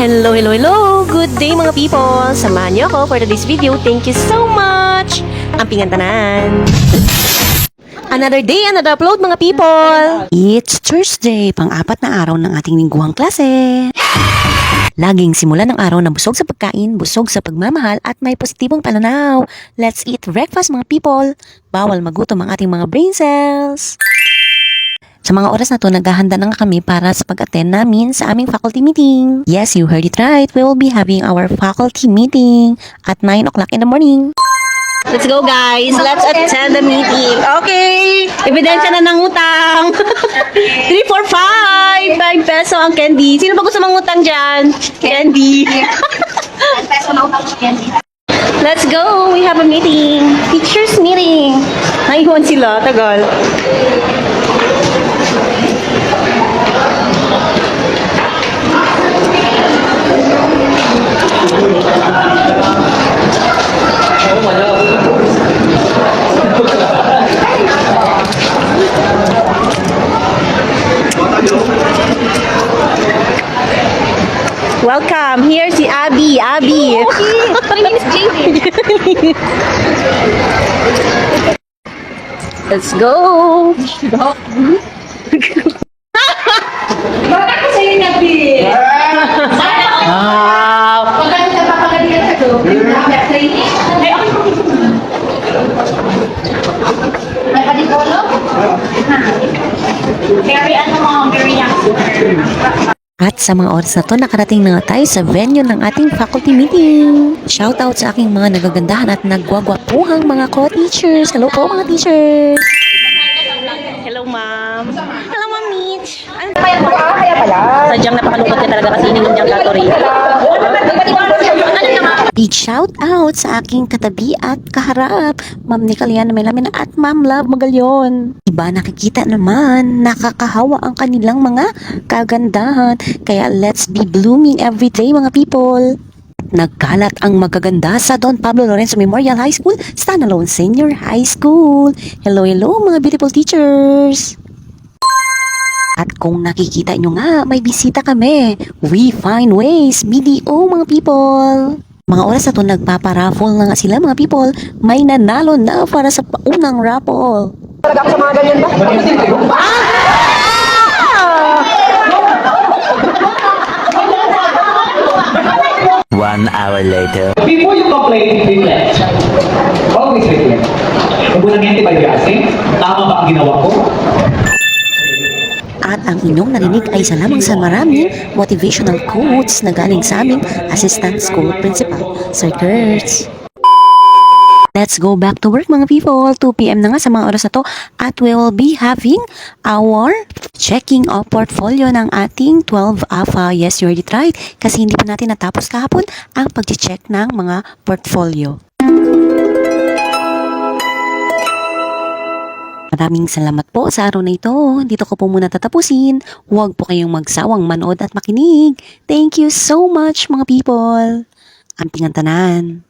Hello, hello, hello! Good day mga people! Samahan niyo ako for today's video. Thank you so much! Ampingan tanan! Another day, another upload mga people! It's Thursday, pang-apat na araw ng ating lingguhang klase. Laging simula ng araw na busog sa pagkain, busog sa pagmamahal at may positibong pananaw. Let's eat breakfast mga people! Bawal magutom ang ating mga brain cells! Sa mga oras na to, naghahanda na nga kami para sa pag-attend namin sa aming faculty meeting. Yes, you heard it right. We will be having our faculty meeting at 9 o'clock in the morning. Let's go guys! Let's attend the meeting. Okay! Ebidensya na ng utang! 3, 4, 5! 5 peso ang candy. Sino ba gusto mangutang dyan? Candy! 5 peso na utang sa candy. Let's go! We have a meeting. Teachers meeting. Naihuan sila. Tagal. Welcome. Here's si Abby. Abby. Okay, my name is JJ. Let's go. Bakit ko sa'yo nabi? Wow. Bakit ka papagalitan sa loob? Training? Ay, ako. Ay, padikolo? Very, very young. At sa mga oras na to, nakarating na nga tayo sa venue ng ating faculty meeting. Shoutout sa aking mga nagagandahan at nagwagwapuhang mga co-teachers. Hello po mga teachers! Hello ma'am! Hello ma'am Mitch! Kaya pala. Sadyang napakalungkot ka talaga kasi ninyang Gatorade. Big shout out sa aking katabi at kaharap, Ma'am Nicoliana Melamin at Ma'am Love Magalyon. Iba nakikita naman, nakakahawa ang kanilang mga kagandahan. Kaya let's be blooming every day mga people. Nagkalat ang magaganda sa Don Pablo Lorenzo Memorial High School, Standalone Senior High School. Hello, hello mga beautiful teachers! At kung nakikita nyo nga, may bisita kami. We find ways, BDO mga people. Mga oras na to, nagpaparaffle na nga sila mga people. May nanalo na para sa paunang raffle. Talaga ako sa mga ganyan ba? 1 hour later. Before you complain, reflect. Always reflect. Kung unang yan, ba yung tama ba ang ginawa ko? At ang inyong narinig ay isa lamang sa maraming motivational quotes na galing sa aming Assistant School Principal, Sir Kurtz. Let's go back to work mga people. 2 p.m. na nga sa mga oras na to at we will be having our checking of portfolio ng ating 12 AFA. Yes, you heard it right. Kasi hindi pa natin natapos kahapon ang pag-check ng mga portfolio. Maraming salamat po sa araw na ito. Dito ko po muna tatapusin. Huwag po kayong magsawang manood at makinig. Thank you so much mga people. Ampingan tanan.